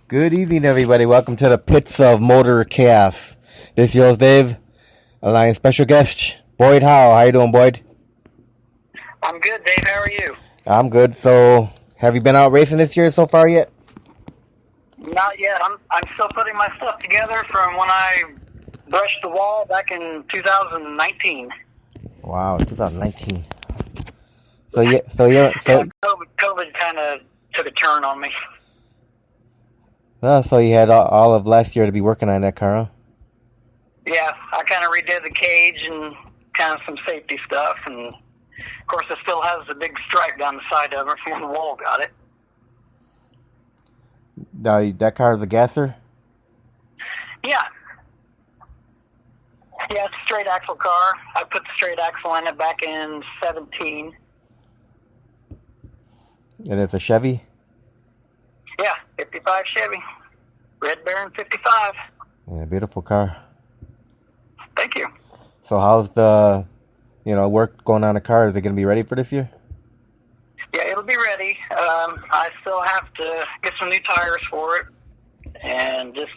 Good evening, everybody. Welcome to the Pits of Motor Chaos. This is yours, Dave. Alliance special guest, Boyd Howe. How you doing, Boyd? I'm good, Dave. How are you? I'm good. So, have you been out racing this year so far yet? Not yet. I'm still putting my stuff together from when I brushed the wall back in 2019. Wow, 2019. Yeah, COVID kind of took a turn on me. So you had all of last year to be working on that car, huh? Yeah, I kind of redid the cage and kind of some safety stuff, and of course it still has the big stripe down the side of it from when the wall got it. Now, that car is a gasser? Yeah. Yeah, it's a straight axle car. I put the straight axle in it back in 17. And it's a Chevy? Yeah, 55 Chevy. Red Baron 55. Yeah, beautiful car. Thank you. So how's the, work going on the car? Is it going to be ready for this year? Yeah, it'll be ready. I still have to get some new tires for it and just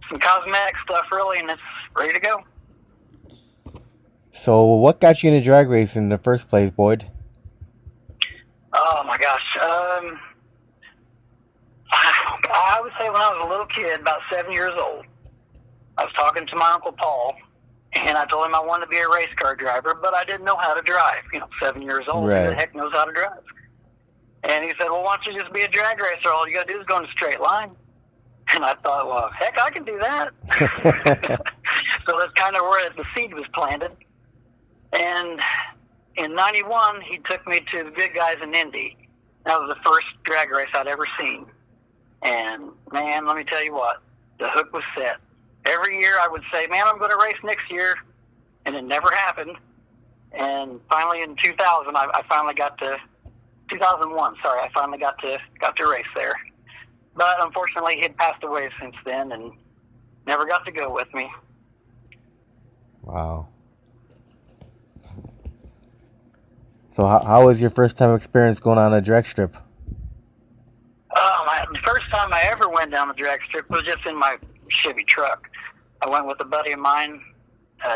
some cosmetic stuff, really, and it's ready to go. So what got you into drag racing in the first place, Boyd? Oh, my gosh. I would say when I was a little kid, about 7 years old, I was talking to my Uncle Paul, and I told him I wanted to be a race car driver, but I didn't know how to drive. 7 years old, right. Who the heck knows how to drive? And he said, well, why don't you just be a drag racer? All you got to do is go in a straight line. And I thought, well, heck, I can do that. So that's kind of where the seed was planted. And in 91, he took me to the Good Guys in Indy. That was the first drag race I'd ever seen. And, man, let me tell you what, the hook was set. Every year I would say, man, I'm going to race next year. And it never happened. And finally in 2000, I finally got to, 2001, sorry, I finally got to race there. But unfortunately, he had passed away since then and never got to go with me. Wow. So how was your first time experience going on a drag strip? The first time I ever went down the drag strip was just in my Chevy truck. I went with a buddy of mine,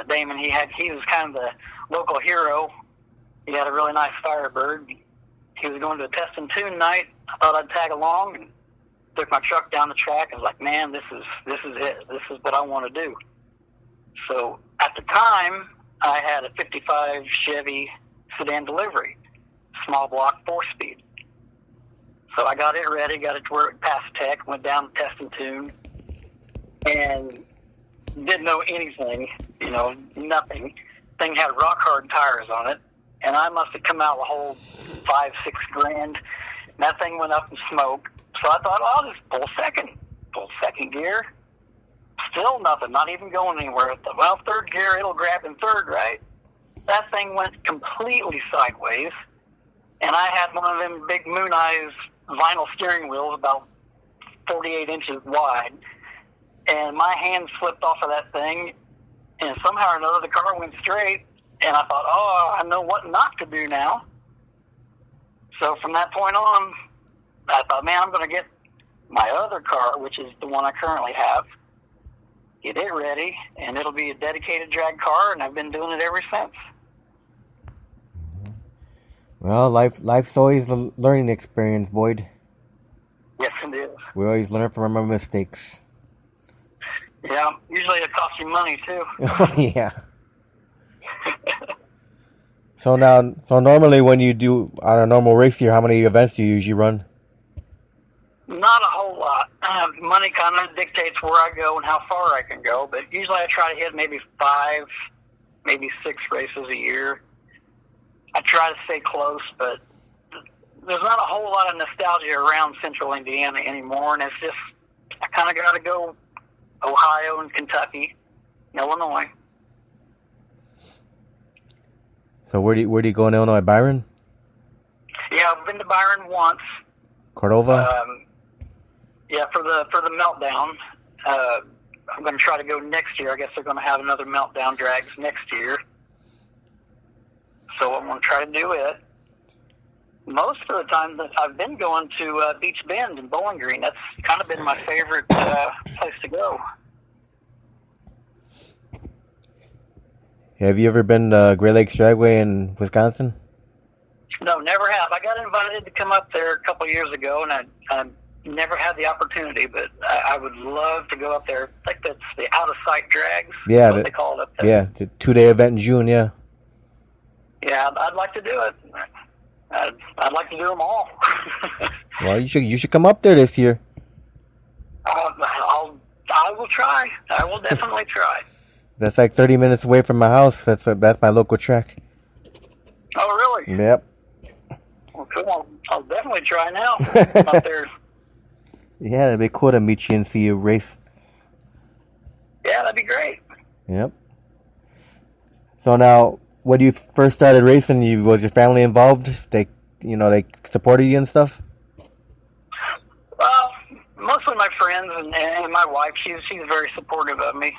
Damon. He was kind of the local hero. He had a really nice Firebird. He was going to a test and tune night. I thought I'd tag along and took my truck down the track. I was like, man, this is it. This is what I want to do. So at the time, I had a 55 Chevy sedan delivery, small block, 4-speed. So I got it ready, got it to where it passed tech, went down to test and tune, and didn't know anything, nothing. Thing had rock hard tires on it, and I must have come out a whole $5-6 grand. And that thing went up in smoke. So I thought, I'll just pull second gear. Still nothing, not even going anywhere. Well, third gear, it'll grab in third, right? That thing went completely sideways, and I had one of them big Moon Eyes vinyl steering wheels about 48 inches wide, and my hand slipped off of that thing, and somehow or another the car went straight, and I thought, I know what not to do now. So from that point on, I thought, man, I'm going to get my other car, which is the one I currently have, get it ready, and it'll be a dedicated drag car, and I've been doing it ever since. Well, life's always a learning experience, Boyd. Yes, it is. We always learn from our mistakes. Yeah, usually it costs you money, too. Yeah. So normally when you do, on a normal race year, how many events do you usually run? Not a whole lot. Money kind of dictates where I go and how far I can go, but usually I try to hit maybe 5, maybe 6 races a year. I try to stay close, but there's not a whole lot of nostalgia around central Indiana anymore, and it's just, I kind of got to go Ohio and Kentucky, Illinois. So where do you go in Illinois? Byron? Yeah, I've been to Byron once. Cordova? Yeah, for the meltdown. I'm going to try to go next year. I guess they're going to have another meltdown drags next year. So I'm going to try to do it. most of the time that I've been going to Beach Bend and Bowling Green. That's kind of been my favorite place to go. Have you ever been to Great Lakes Dragway in Wisconsin? No, never have. I got invited to come up there a couple years ago, and I never had the opportunity, but I would love to go up there. I think that's the out-of-sight drags. Yeah, what they call it up there. Yeah, the 2-day event in June, yeah. Yeah, I'd like to do it. I'd like to do them all. Well, you should come up there this year. I will try. I will definitely try. That's like 30 minutes away from my house. That's my local track. Oh, really? Yep. Well, cool. I'll definitely try now. Up there. Yeah, it'd be cool to meet you and see you race. Yeah, that'd be great. Yep. So now, when you first started racing, was your family involved? They supported you and stuff? Well, mostly my friends and my wife. She's very supportive of me.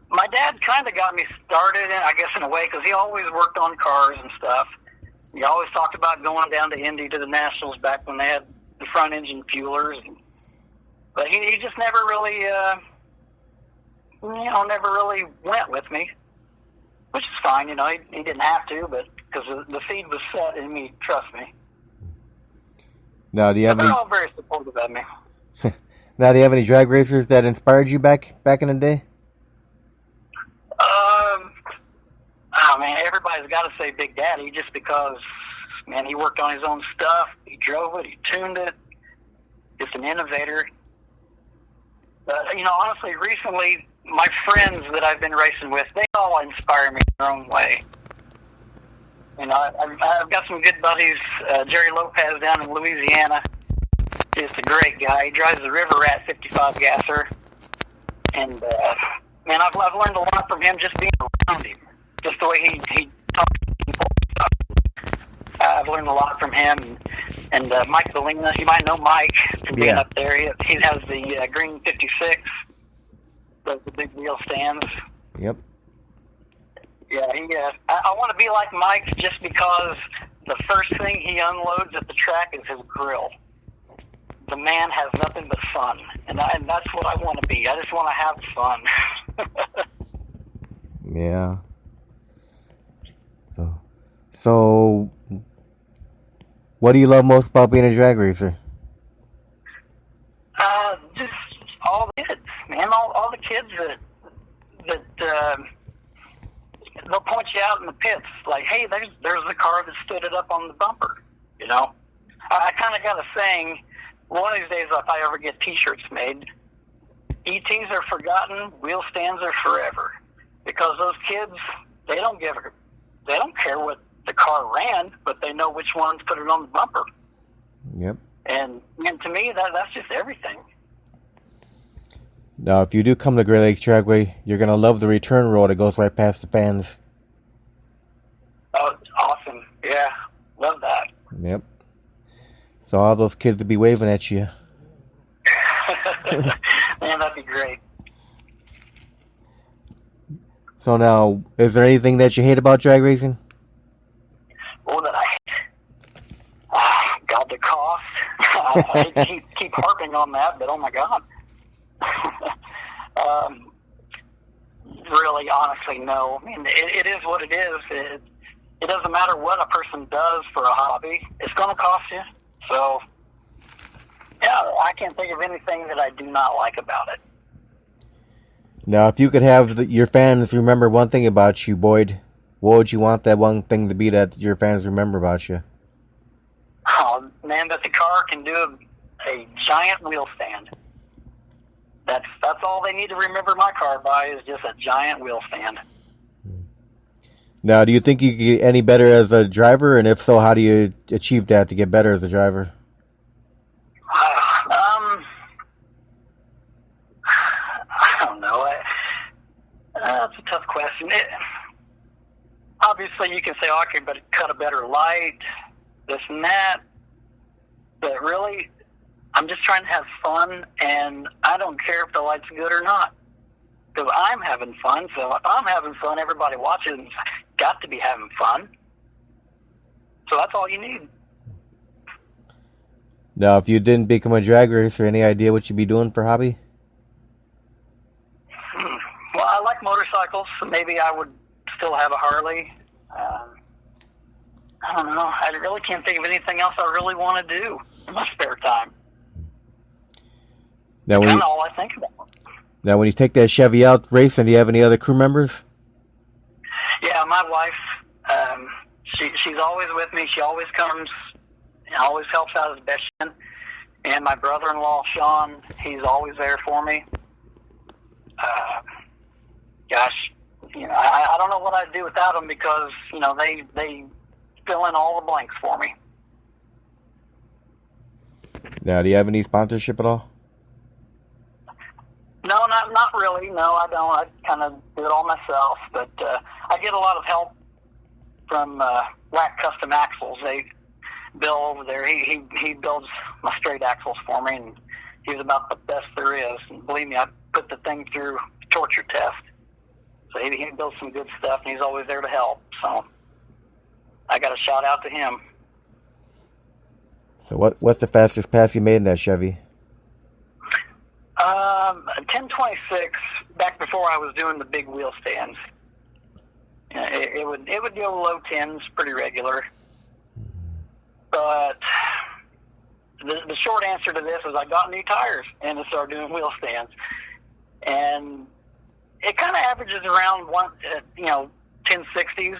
My dad kind of got me started, I guess, in a way, because he always worked on cars and stuff. He always talked about going down to Indy to the Nationals back when they had the front engine fuelers. But he just never really, never really went with me, which is fine. He didn't have to, but because the seed was set in me, trust me. Now, do you have they're all very supportive of me. Now, do you have any drag racers that inspired you back in the day? Oh man, everybody's got to say Big Daddy, just because, man, he worked on his own stuff. He drove it. He tuned it. Just an innovator. Honestly, recently, my friends that I've been racing with, they all inspire me in their own way. I've got some good buddies. Jerry Lopez down in Louisiana. Just a great guy. He drives the River Rat 55 gasser. And, man, I've learned a lot from him just being around him. Just the way he talks to people and stuff. I've learned a lot from him. And Mike Belina, you might know Mike from being up there. He has the green 56, the big wheel stands. Yep. Yeah, I want to be like Mike just because the first thing he unloads at the track is his grill. The man has nothing but fun, and that's what I want to be. I just want to have fun. Yeah. So, what do you love most about being a drag racer? Just all the kids, man. All the kids that they'll point you out in the pits, like, hey, there's the car that stood it up on the bumper. I kind of got a saying. One of these days, if I ever get T-shirts made, ETs are forgotten, wheel stands are forever. Because those kids, they don't care what the car ran, but they know which ones put it on the bumper. Yep. And to me, that's just everything. Now, if you do come to Great Lakes Dragway, you're going to love the return road that goes right past the fans. Oh, awesome. Yeah, love that. Yep. So all those kids will be waving at you. Man, that'd be great. So now, is there anything that you hate about drag racing? Oh, that I hate. God, the cost. I keep harping on that, but oh my God. Really, honestly, no. I mean, it is what it is. It doesn't matter what a person does for a hobby. It's going to cost you. So, yeah, I can't think of anything that I do not like about it. Now, if you could have your fans remember one thing about you, Boyd, what would you want that one thing to be that your fans remember about you? Oh, man, that the car can do a giant wheel stand. That's all they need to remember my car by, is just a giant wheel stand. Now, do you think you could get any better as a driver? And if so, how do you achieve that to get better as a driver? I don't know. That's a tough question. Obviously, you can say, oh, I could cut a better light, this and that. But really, I'm just trying to have fun, and I don't care if the light's good or not. Because I'm having fun, so if I'm having fun, everybody watching's got to be having fun. So that's all you need. Now, if you didn't become a drag racer, any idea what you'd be doing for hobby? Well, I like motorcycles, so maybe I would still have a Harley. I don't know. I really can't think of anything else I really want to do in my spare time. Now, That's kind of all I think about. Now, when you take that Chevy out racing, do you have any other crew members? Yeah, my wife, she's always with me. She always comes and always helps out as best she can. And my brother-in-law, Sean, he's always there for me. Gosh, I don't know what I'd do without them because, they fill in all the blanks for me. Now, do you have any sponsorship at all? No, not really. No, I don't. I kind of do it all myself. But I get a lot of help from Whack Custom Axles. Bill over there, he builds my straight axles for me, and he's about the best there is. And believe me, I put the thing through torture test. So he builds some good stuff, and he's always there to help. So I got a shout out to him. So what's the fastest pass you made in that Chevy? 1026, back before I was doing the big wheel stands. It would go low 10s pretty regular. But the short answer to this is I got new tires and I started doing wheel stands. And it kind of averages around 1060s,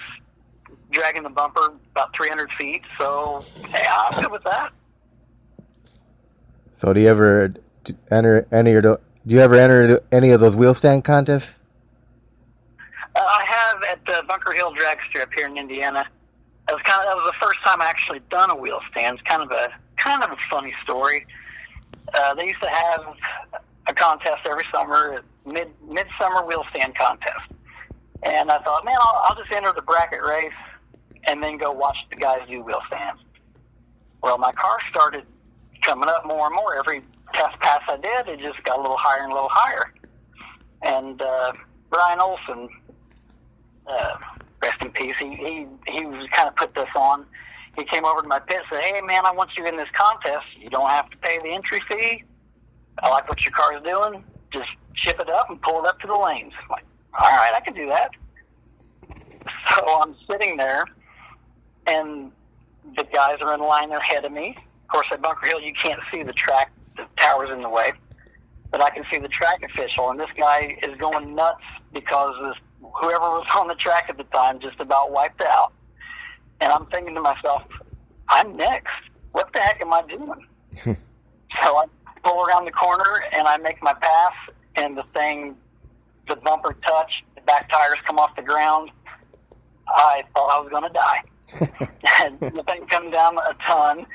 dragging the bumper about 300 feet. So, hey, I'm good with that. So do you ever enter any of those wheel stand contests? I have at the Bunker Hill Drag Strip here in Indiana. That was the first time I actually done a wheel stand. It's kind of a funny story. They used to have a contest every summer, midsummer wheel stand contest. And I thought, man, I'll just enter the bracket race and then go watch the guys do wheel stands. Well, my car started coming up more and more. Every test pass I did, it just got a little higher and a little higher. And Brian Olson, rest in peace, he was kind of put this on. He came over to my pit and said, hey, man, I want you in this contest. You don't have to pay the entry fee. I like what your car is doing. Just ship it up and pull it up to the lanes. I'm like, all right, I can do that. So I'm sitting there, and the guys are in line ahead of me. Of course, at Bunker Hill, you can't see the track. The tower's in the way. But I can see the track official, and this guy is going nuts because whoever was on the track at the time just about wiped out. And I'm thinking to myself, I'm next. What the heck am I doing? So I pull around the corner, and I make my pass, and the bumper touched, the back tires come off the ground. I thought I was going to die. And the thing come down a ton,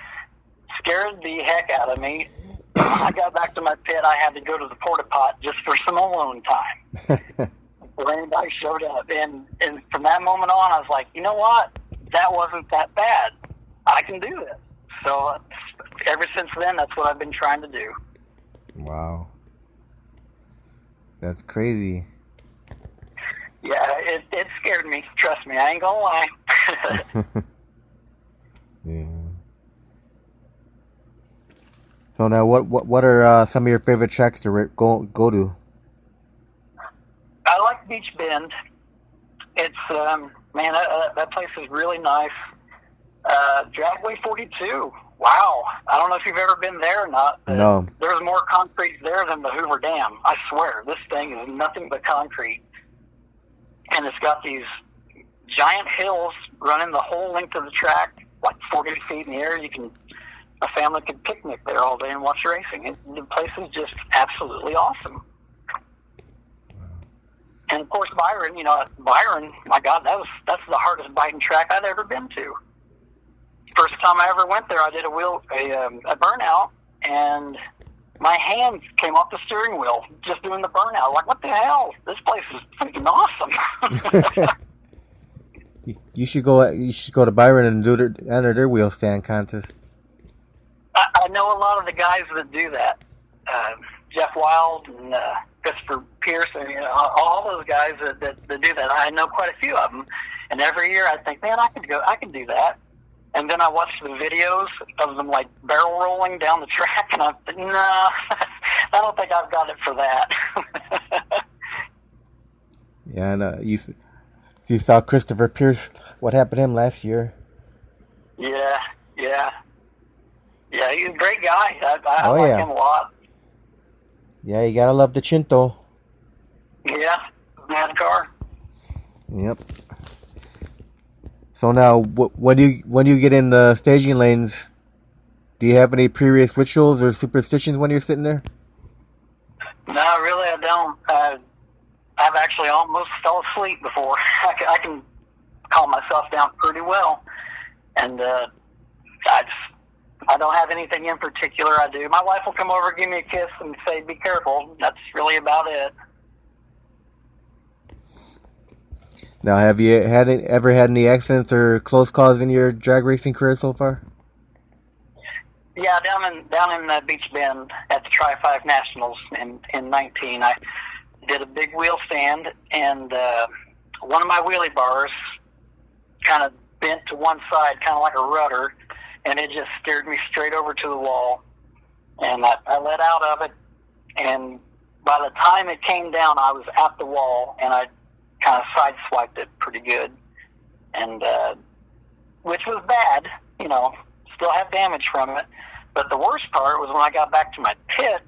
scared the heck out of me. I got back to my pit. I had to go to the porta pot just for some alone time. Before anybody showed up. And from that moment on, I was like, you know what? That wasn't that bad. I can do this. So ever since then, that's what I've been trying to do. Wow. That's crazy. Yeah, it scared me. Trust me, I ain't gonna lie. Yeah. So now, what are some of your favorite tracks to go to? I like Beach Bend. It's man, that place is really nice. Dragway 42. Wow, I don't know if you've ever been there or not. No. There's more concrete there than the Hoover Dam. I swear, this thing is nothing but concrete, and it's got these giant hills running the whole length of the track, like 40 feet in the air. A family could picnic there all day and watch racing. The place is just absolutely awesome. And of course, Byron, my God, that's the hardest biting track I'd ever been to. First time I ever went there, I did a burnout, and my hands came off the steering wheel just doing the burnout. Like, what the hell? This place is freaking awesome. You should go to Byron and enter their wheel stand contest. I know a lot of the guys that do that. Jeff Wild and Christopher Pierce, and all those guys that do that. I know quite a few of them, and every year I think, man, I can do that. And then I watched the videos of them like barrel rolling down the track, and I thought, no, I don't think I've got it for that. Yeah, and you saw Christopher Pierce. What happened to him last year? Yeah. He's a great guy. I like him a lot. Yeah, you gotta love the Chinto. Yeah, NASCAR. Yep. So now, when you get in the staging lanes, do you have any pre-race rituals or superstitions when you're sitting there? No, really, I don't. I've actually almost fell asleep before. I can calm myself down pretty well, and I don't have anything in particular I do. My wife will come over, give me a kiss, and say, "Be careful." That's really about it. Now, have you ever had any accidents or close calls in your drag racing career so far? Yeah, down in Beach Bend at the Tri-5 Nationals in 19, I did a big wheel stand, and one of my wheelie bars kind of bent to one side, kind of like a rudder, and it just steered me straight over to the wall. And I let out of it, and by the time it came down, I was at the wall, and I kind of sideswiped it pretty good, and which was bad, still have damage from it. But the worst part was when I got back to my pit,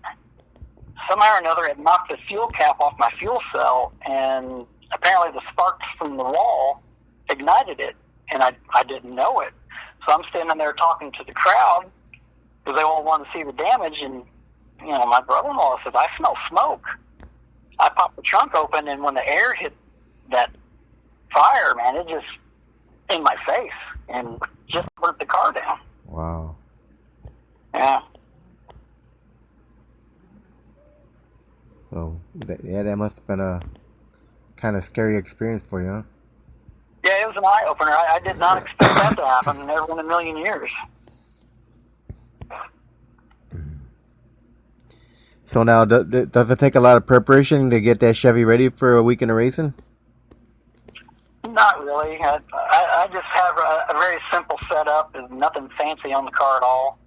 somehow or another it knocked the fuel cap off my fuel cell, and apparently the sparks from the wall ignited it, and I didn't know it. So I'm standing there talking to the crowd because they all wanted to see the damage, and my brother-in-law says, "I smell smoke." I popped the trunk open, and when the air hit that fire, man, it just in my face and just burnt the car down. Wow. Yeah. So, that must have been a kind of scary experience for you, huh? Yeah, it was an eye-opener. I did not expect that to happen, never in a million years. So now, does it take a lot of preparation to get that Chevy ready for a weekend of racing? Not really. I just have a very simple setup. There's nothing fancy on the car at all.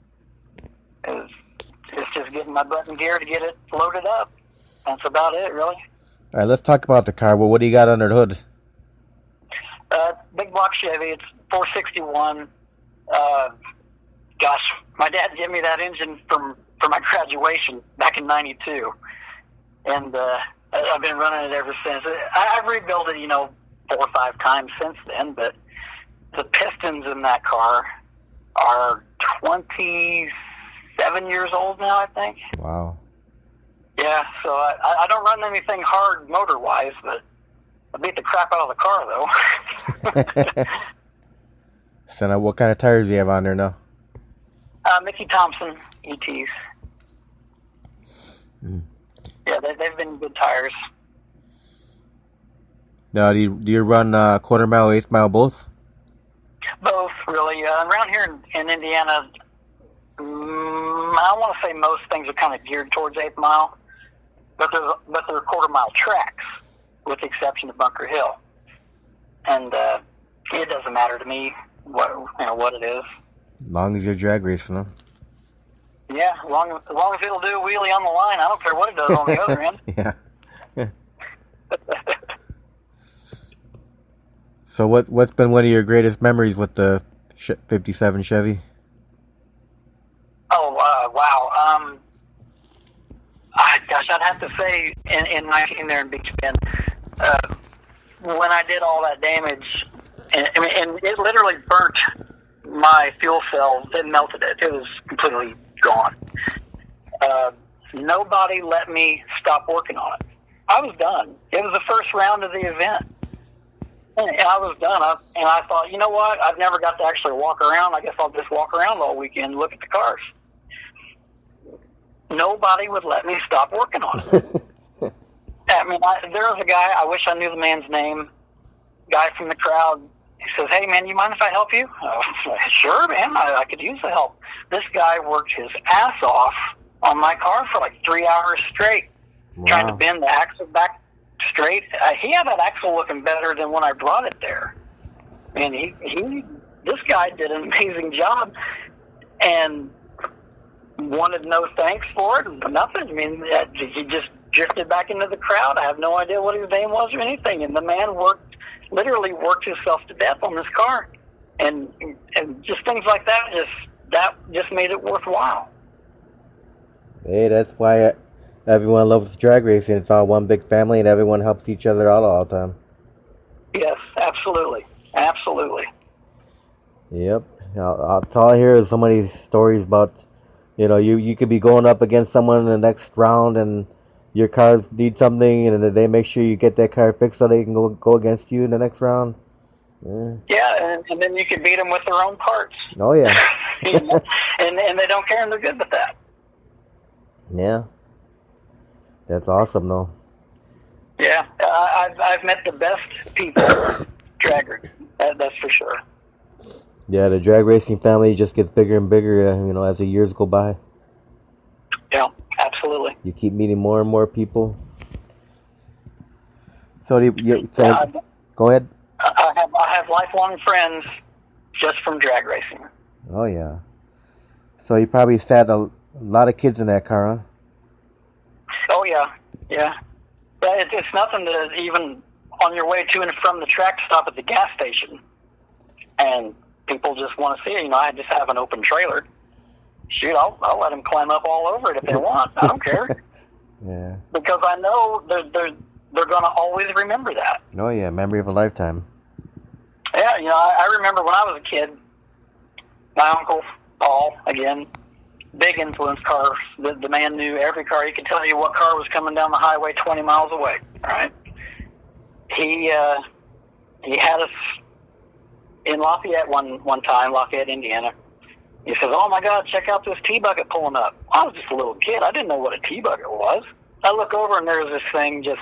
It's just getting my butt in gear to get it loaded up. That's about it, really. All right, let's talk about the car. Well, what do you got under the hood? Big block Chevy. It's 461. Gosh, my dad gave me that engine for my graduation back in '92, and I've been running it ever since. I've rebuilt it, 4 or 5 times since then, but the pistons in that car are 27 years old now, I think. Wow. Yeah, so I don't run anything hard motor-wise, but I beat the crap out of the car, though. So now, what kind of tires do you have on there now? Mickey Thompson ETs. Yeah, they've been good tires. Now, do you run quarter mile, eighth mile, both? Both, really. Around here in Indiana, I want to say most things are kind of geared towards 8th mile, but they're quarter mile tracks, with the exception of Bunker Hill. And it doesn't matter to me what it is. As long as you're drag racing, huh? Yeah, as long as it'll do a wheelie on the line, I don't care what it does on the other end. Yeah. So what's been one of your greatest memories with the 57 Chevy? Oh, wow. Gosh, I'd have to say in 19 there in Beach Bend, when I did all that damage, and it literally burnt my fuel cell. It melted it. It was completely gone. Nobody let me stop working on it. I was done. It was the first round of the event. And I was done. And I thought, you know what? I've never got to actually walk around. I guess I'll just walk around all weekend and look at the cars. Nobody would let me stop working on it. I mean, there was a guy, I wish I knew the man's name, guy from the crowd. He says, "Hey, man, you mind if I help you?" I was like, "Sure, man, I could use the help." This guy worked his ass off on my car for like 3 hours straight, trying to bend the axle back straight. He had that axle looking better than when I brought it there. And he this guy did an amazing job and wanted no thanks for it, nothing. I mean, he just drifted back into the crowd. I have no idea what his name was or anything. And the man literally worked himself to death on this car. And just things like that just made it worthwhile. Hey, that's why everyone loves drag racing. It's all one big family, and everyone helps each other out all the time. Yes, absolutely. Absolutely. Yep. All I hear is so many stories about, you could be going up against someone in the next round, and your cars need something, and they make sure you get that car fixed so they can go against you in the next round. Yeah, and then you can beat them with their own parts. Oh, yeah. and they don't care, and they're good with that. Yeah. That's awesome, though. Yeah, I've met the best people drag racing. That's for sure. Yeah, the drag racing family just gets bigger and bigger, as the years go by. Yeah, absolutely. You keep meeting more and more people. So, go ahead. I have lifelong friends just from drag racing. Oh, yeah. So you probably sat a lot of kids in that car, huh? Oh, yeah. Yeah. It's nothing to even on your way to and from the track stop at the gas station. And people just want to see it. I just have an open trailer. Shoot, I'll let them climb up all over it if they want. I don't care. Yeah. Because I know they're going to always remember that. Oh, yeah. Memory of a lifetime. Yeah, I remember when I was a kid, my uncle, Paul, again, big influence cars. The man knew every car. He could tell you what car was coming down the highway 20 miles away, all right? He had us in Lafayette one time, Lafayette, Indiana. He says, "Oh, my God, check out this T-bucket pulling up." I was just a little kid. I didn't know what a T-bucket was. I look over, and there's this thing just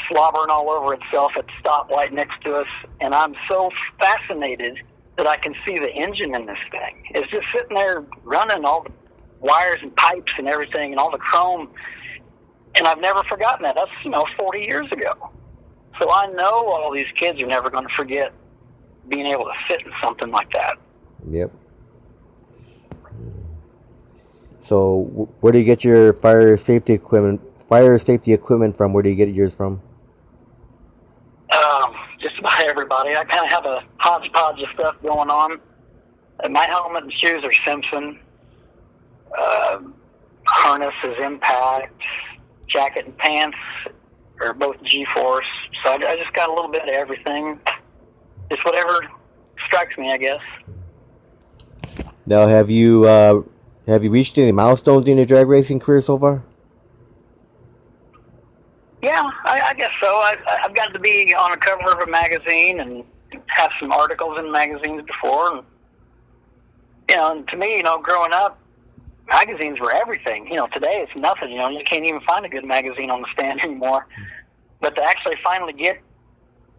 slobbering all over itself at the stoplight next to us, and I'm so fascinated that I can see the engine in this thing. It's just sitting there running, all the wires and pipes and everything and all the chrome, and I've never forgotten that. That's, 40 years ago. So I know all these kids are never going to forget being able to sit in something like that. Yep. So where do you get your fire safety equipment from? Where do you get yours from? Just about everybody. I kind of have a hodgepodge of stuff going on. My helmet and shoes are Simpson. Harness is Impact. Jacket and pants are both G-Force. So I just got a little bit of everything. Just whatever strikes me, I guess. Now, have you reached any milestones in your drag racing career so far? Yeah, I guess so. I've got to be on a cover of a magazine and have some articles in magazines before. And, and to me, growing up, magazines were everything. Today it's nothing. You can't even find a good magazine on the stand anymore. But to actually finally get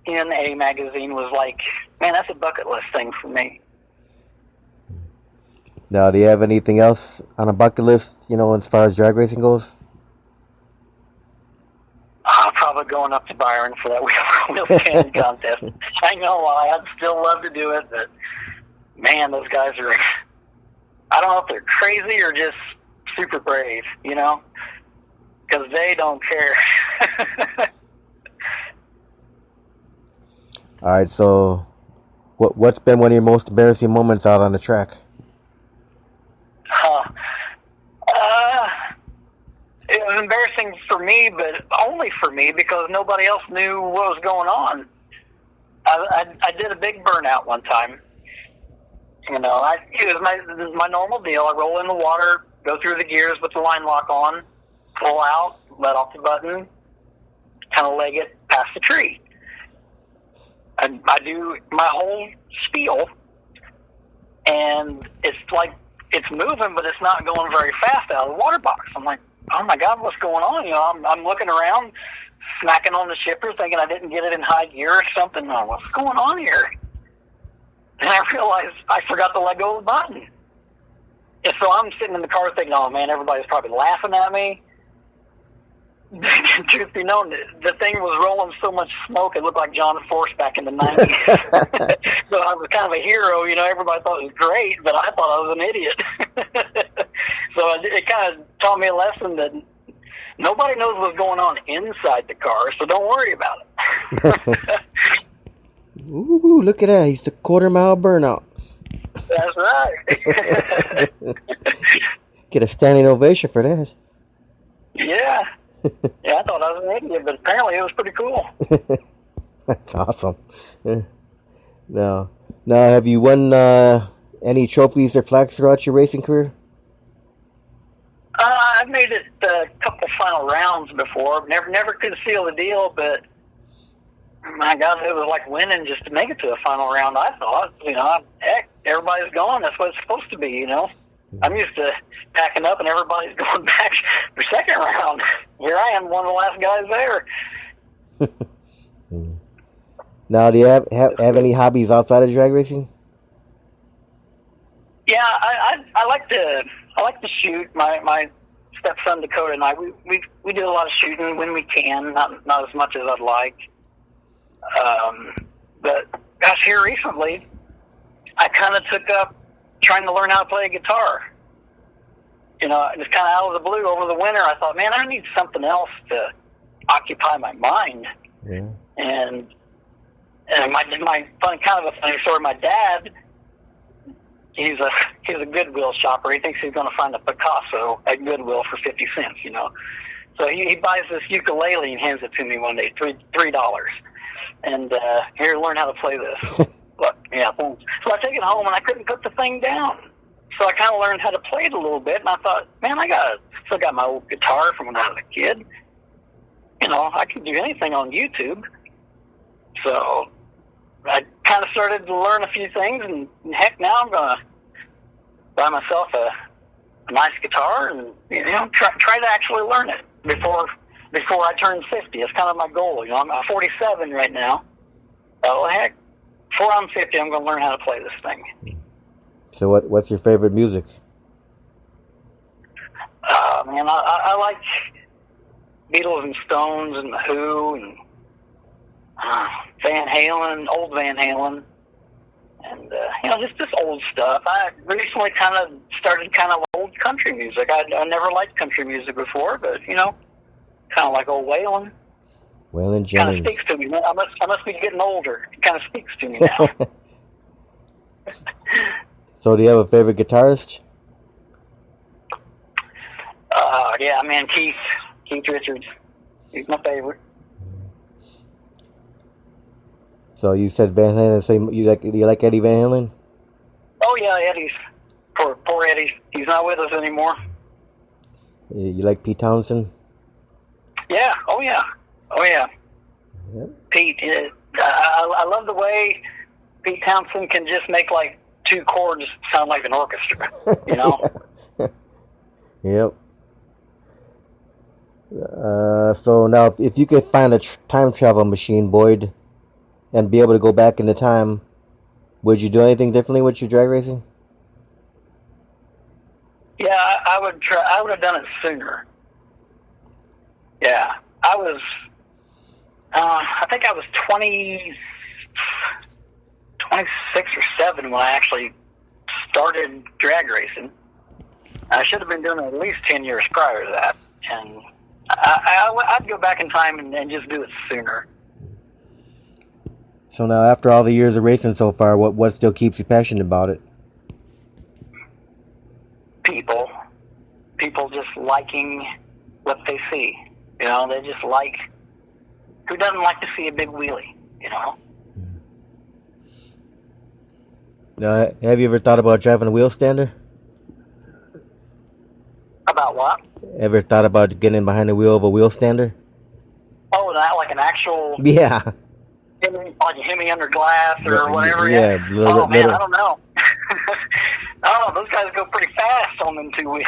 in a magazine was like, man, that's a bucket list thing for me. Now, do you have anything else on a bucket list, as far as drag racing goes? Probably going up to Byron for that wheel standing contest. I know I'd still love to do it, but man, those guys are, I don't know if they're crazy or just super brave, because they don't care. All right, so what's been one of your most embarrassing moments out on the track? It was embarrassing for me, but only for me because nobody else knew what was going on. I did a big burnout one time. It was my normal deal. I roll in the water, go through the gears with the line lock on, pull out, let off the button, kind of leg it past the tree. I do my whole spiel, and it's like it's moving, but it's not going very fast out of the water box. I'm like, oh my God, what's going on? I'm looking around, smacking on the shifter, thinking I didn't get it in high gear or something. Oh, what's going on here? And I realized I forgot to let go of the button. And so I'm sitting in the car thinking, oh man, everybody's probably laughing at me. truth be known, the thing was rolling so much smoke it looked like John Force back in the 90s. So I was kind of a hero, everybody thought it was great, but I thought I was an idiot. So it kind of taught me a lesson that nobody knows what's going on inside the car, so don't worry about it. Ooh, look at that. He's the quarter-mile burnout. That's right. Get a standing ovation for that. Yeah. Yeah, I thought I was an idiot, but apparently it was pretty cool. That's awesome. Now, have you won any trophies or plaques throughout your racing career? I've made it a couple final rounds before. Never could seal the deal, but my God, it was like winning just to make it to a final round. I thought, heck, everybody's gone. That's what it's supposed to be, I'm used to packing up and everybody's going back for second round. Here I am, one of the last guys there. Now, do you have any hobbies outside of drag racing? Yeah, I like to shoot. My stepson Dakota and I we do a lot of shooting when we can. Not as much as I'd like. But gosh, here recently, I kind of took up trying to learn how to play a guitar. Just kind of out of the blue over the winter, I thought, man, I need something else to occupy my mind. Yeah. And my kind of a funny story. My dad, he's a Goodwill shopper. He thinks he's going to find a Picasso at Goodwill for 50 cents. So he buys this ukulele and hands it to me one day, $3, and here, learn how to play this. But yeah, so I take it home and I couldn't put the thing down. So I kind of learned how to play it a little bit, and I thought, man, I still got my old guitar from when I was a kid. I can do anything on YouTube. So I kind of started to learn a few things, and heck, now I'm going to buy myself a nice guitar and try to actually learn it before I turn 50. It's kind of my goal. I'm 47 right now. Oh heck, before I'm 50, I'm going to learn how to play this thing. So what's your favorite music? Man, I like Beatles and Stones and The Who and Van Halen, old Van Halen, and just old stuff. I recently kind of started old country music. I never liked country music before, but kind of like old Waylon. Waylon Jennings. Kind of speaks to me. I must be getting older. It kind of speaks to me now. So do you have a favorite guitarist? Yeah, man, Keith Richards. He's my favorite. So you said Van Halen. So you like Eddie Van Halen? Oh yeah, Eddie's poor Eddie. He's not with us anymore. You like Pete Townsend? Yeah. Oh yeah. Yep. Pete. I love the way Pete Townsend can just make like two chords sound like an orchestra. Yep. So now, if you could find a time travel machine, Boyd, and be able to go back into time, would you do anything differently with your drag racing? Yeah, I would try. I would have done it sooner. Yeah, I was. I think I was 26 or 7 when I actually started drag racing. I should have been doing it at least 10 years prior to that, and I'd go back in time and just do it sooner. So now, after all the years of racing so far, what still keeps you passionate about it? People just liking what they see. They just like. Who doesn't like to see a big wheelie? Now, have you ever thought about driving a wheel stander? About what? Ever thought about getting behind the wheel of a wheel stander? Oh, that like an actual. Yeah. Like a Hemi under glass or whatever. Yeah. Oh man, I don't know. I don't know. Those guys go pretty fast on them two wheels.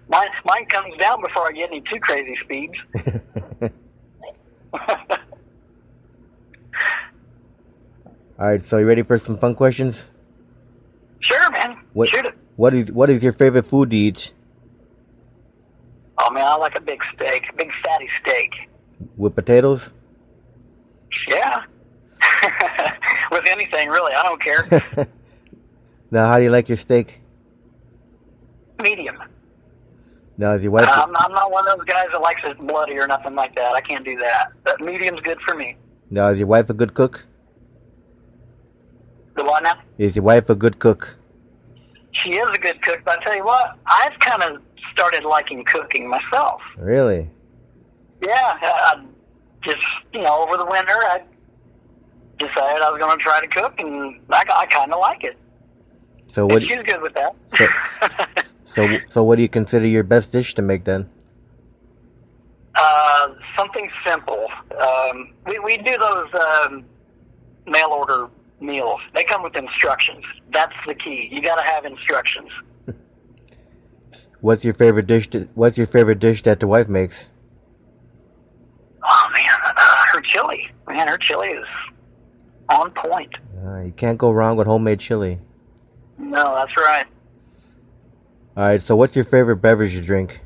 Mine comes down before I get any too crazy speeds. All right. So you ready for some fun questions? Sure, man. Shoot it. What is your favorite food to eat? Oh man, I like a big steak, a big fatty steak. With potatoes? Yeah. With anything, really. I don't care. Now, how do you like your steak? Medium. Now, is your wife... I'm not one of those guys that likes it bloody or nothing like that. I can't do that. But medium's good for me. Now, is your wife a good cook? The what now? Is your wife a good cook? She is a good cook, but I tell you what, I've kind of started liking cooking myself. Really? Yeah, I just, over the winter, I decided I was going to try to cook, and I kind of like it. So what? And she's good with that. So what do you consider your best dish to make then? Something simple. We do those mail order meals. They come with instructions. That's the key. You got to have instructions. What's your favorite dish? What's your favorite dish that the wife makes? Oh man, her chili. Man, her chili is on point. You can't go wrong with homemade chili. No, that's right. All right. So what's your favorite beverage to drink?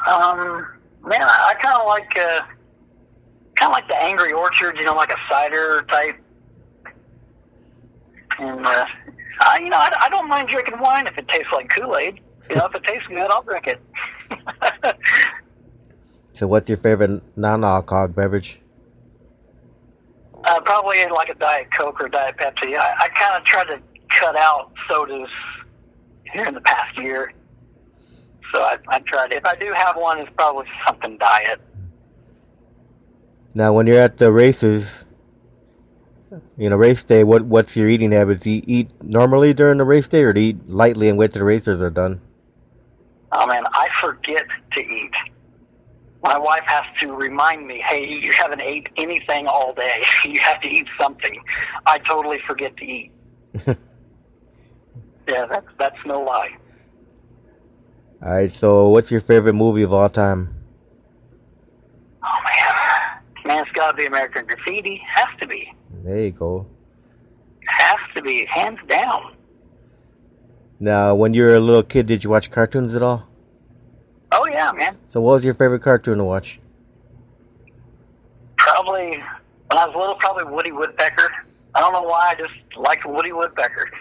Man, I kind of like the Angry Orchard, like a cider type. And I don't mind drinking wine if it tastes like Kool-Aid. If it tastes good, I'll drink it. So what's your favorite non-alcoholic beverage? Probably like a Diet Coke or Diet Pepsi. I kind of tried to cut out sodas here in the past year. So I tried. If I do have one, it's probably something diet. Now, when you're at the races, race day, what's your eating habits? Do you eat normally during the race day, or do you eat lightly and wait till the races are done? Oh man, I forget to eat. My wife has to remind me, hey, you haven't ate anything all day. You have to eat something. I totally forget to eat. Yeah, that's no lie. All right, so what's your favorite movie of all time? Oh, man, it's got to be American Graffiti. Has to be. There you go. Has to be, hands down. Now, when you were a little kid, did you watch cartoons at all? Oh, yeah, man. So what was your favorite cartoon to watch? Probably, when I was little, probably Woody Woodpecker. I don't know why, I just liked Woody Woodpecker.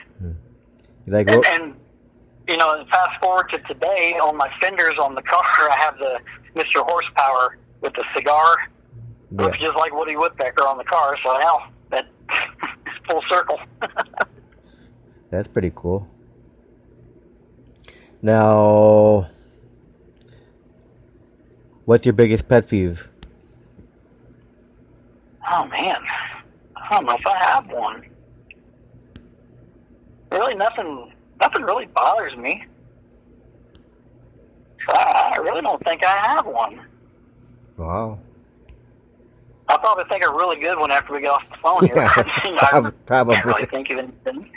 You like fast forward to today, on my fenders on the car, I have the Mr. Horsepower with the cigar. Yeah. Looks just like Woody Woodpecker on the car, so hell, that is full circle. That's pretty cool. Now, what's your biggest pet peeve? Oh, man. I don't know if I have one. Really, nothing really bothers me. So I really don't think I have one. Wow. I'll probably think of a really good one after we get off the phone here. Yeah, probably. I can't really think of anything.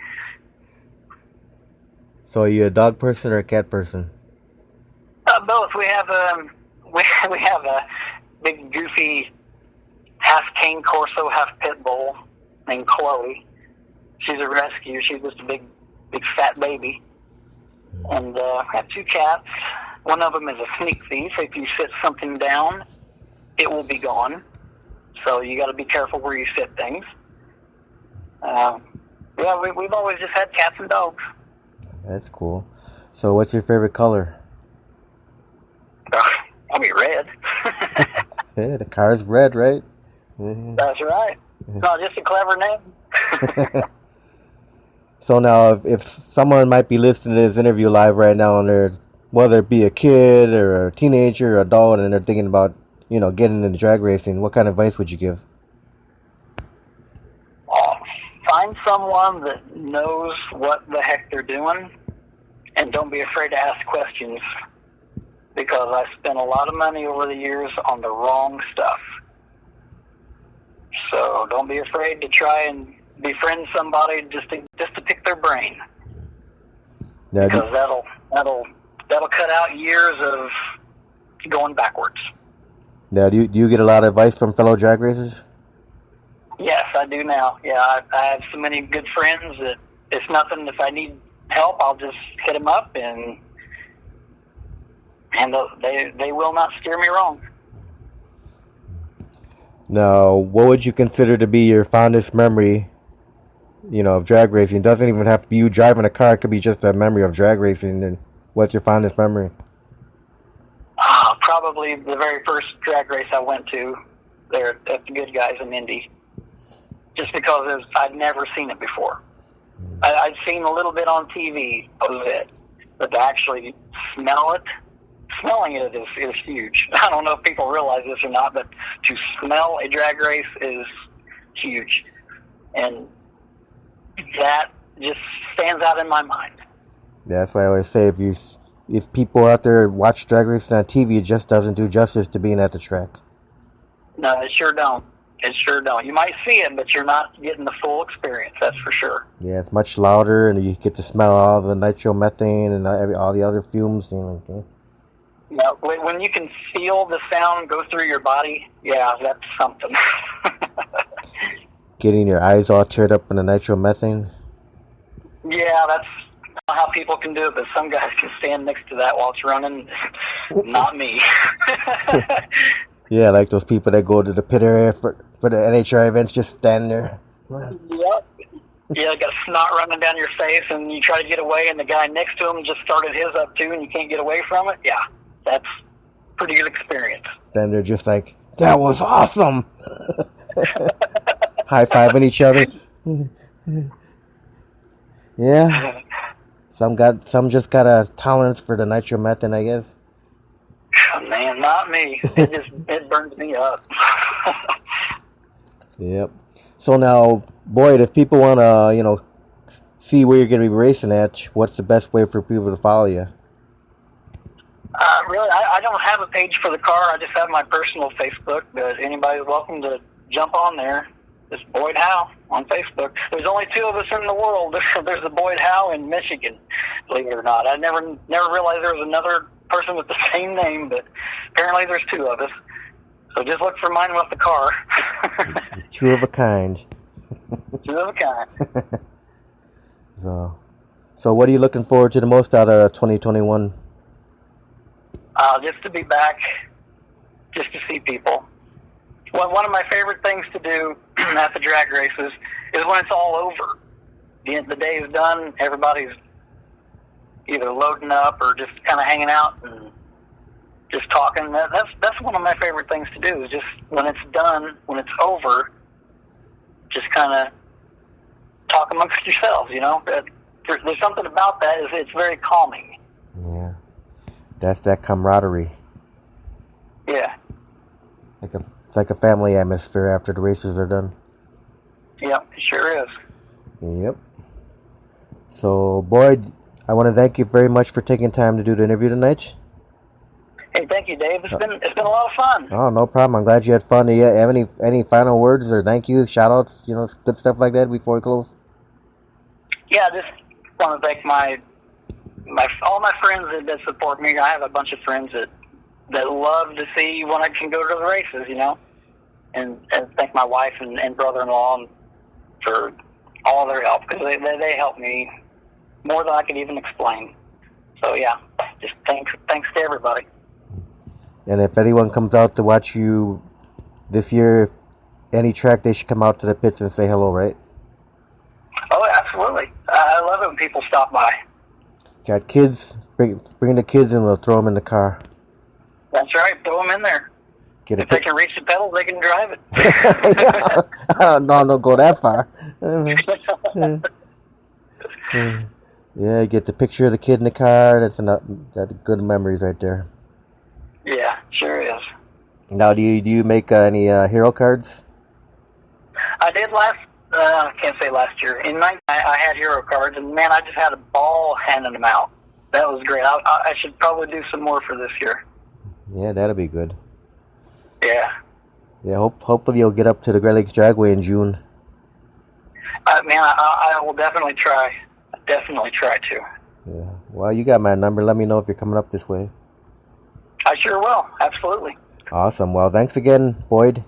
So are you a dog person or a cat person? Both. We have a big goofy half cane corso, half pit bull named Chloe. She's a rescue. She's just a big fat baby. And I have two cats. One of them is a sneak thief. If you sit something down, it will be gone. So you got to be careful where you sit things. We've always just had cats and dogs. That's cool. So what's your favorite color? I'll be red. Yeah, the car's red, right? That's right. No, just a clever name. So now, if someone might be listening to this interview live right now, and they're, whether it be a kid or a teenager or adult, and they're thinking about, getting into drag racing, what kind of advice would you give? Find someone that knows what the heck they're doing, and don't be afraid to ask questions, because I spent a lot of money over the years on the wrong stuff. So don't be afraid to try and befriend somebody just to pick their brain, because that'll cut out years of going backwards. Now, do you get a lot of advice from fellow drag racers? Yes, I do now. Yeah, I have so many good friends that it's nothing. If I need help, I'll just hit them up, and and they will not steer me wrong. Now, what would you consider to be your fondest memory, of drag racing? It doesn't even have to be you driving a car. It could be just a memory of drag racing. And what's your fondest memory? Probably the very first drag race I went to there at the Good Guys in Indy. Just because I'd never seen it before. I'd seen a little bit on TV, that was it. But to actually smelling it is huge. I don't know if people realize this or not, but to smell a drag race is huge. And that just stands out in my mind. Yeah, that's why I always say if people out there watch drag racing on TV, it just doesn't do justice to being at the track. No, it sure don't. It sure don't. You might see it, but you're not getting the full experience, that's for sure. Yeah, it's much louder, and you get to smell all the nitromethane and all the other fumes. Okay. Yeah, when you can feel the sound go through your body, yeah, that's something. Getting your eyes all teared up in the nitromethane. Yeah, that's how people can do it, but some guys can stand next to that while it's running. Not me. Yeah, like those people that go to the pit area for the NHR events, just stand there. Yep. Yeah, got snot running down your face, and you try to get away, and the guy next to him just started his up too, and you can't get away from it. Yeah, that's pretty good experience. Then they're just like, that was awesome! High-fiving each other. Yeah. Some just got a tolerance for the nitromethane, I guess. Oh, man, not me. It burns me up. Yep. So now, Boyd, if people want to, see where you're going to be racing at, what's the best way for people to follow you? Really, I don't have a page for the car. I just have my personal Facebook, but anybody's welcome to jump on there. It's Boyd Howe on Facebook. There's only 2 of us in the world. There's a Boyd Howe in Michigan, believe it or not. I never realized there was another person with the same name, but apparently there's 2 of us. So just look for mine with the car. 2 of a kind. 2 of a kind. So what are you looking forward to the most out of 2021? Just to be back, just to see people. Well, one of my favorite things to do at the drag races is when it's all over. The day is done, everybody's either loading up or just kind of hanging out and just talking. That's one of my favorite things to do, is just when it's done, when it's over, just kind of talk amongst yourselves, There's something about that, it's very calming. Yeah. That's that camaraderie. Yeah. It's like a family atmosphere after the races are done. Yep, it sure is. Yep. So, Boyd, I want to thank you very much for taking time to do the interview tonight. Hey, thank you, Dave. It's been a lot of fun. Oh, no problem. I'm glad you had fun. Do you have any final words or thank you, shout outs, good stuff like that before we close? Yeah, I just want to thank all my friends that support me. I have a bunch of friends that love to see when I can go to the races, and thank my wife and brother-in-law for all their help, because they help me more than I could even explain. So yeah, just thanks to everybody. And if anyone comes out to watch you this year, any track, they should come out to the pits and say hello, right? Oh, absolutely. I love it when people stop by. Got kids, bring the kids and we'll throw them in the car. That's right, throw them in there. If they can reach the pedals, they can drive it. Yeah. Don't go that far. Yeah, get the picture of the kid in the car. That's good memories right there. Yeah, sure is. Now, do you make any hero cards? I did I can't say last year. In 19, I had hero cards, and man, I just had a ball handing them out. That was great. I should probably do some more for this year. Yeah, that'll be good. Yeah. Yeah, hopefully you'll get up to the Great Lakes Dragway in June. Man, I will definitely try. Definitely try to. Yeah. Well, you got my number. Let me know if you're coming up this way. I sure will. Absolutely. Awesome. Well, thanks again, Boyd.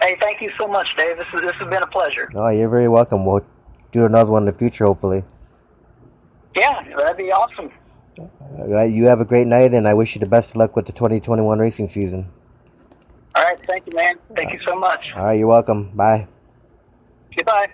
Hey, thank you so much, Dave. This has been a pleasure. Oh, you're very welcome. We'll do another one in the future, hopefully. Yeah, that'd be awesome. All right, you have a great night, and I wish you the best of luck with the 2021 racing season. All right, thank you, man. Thank you so much. All right, you're welcome. Bye. Goodbye.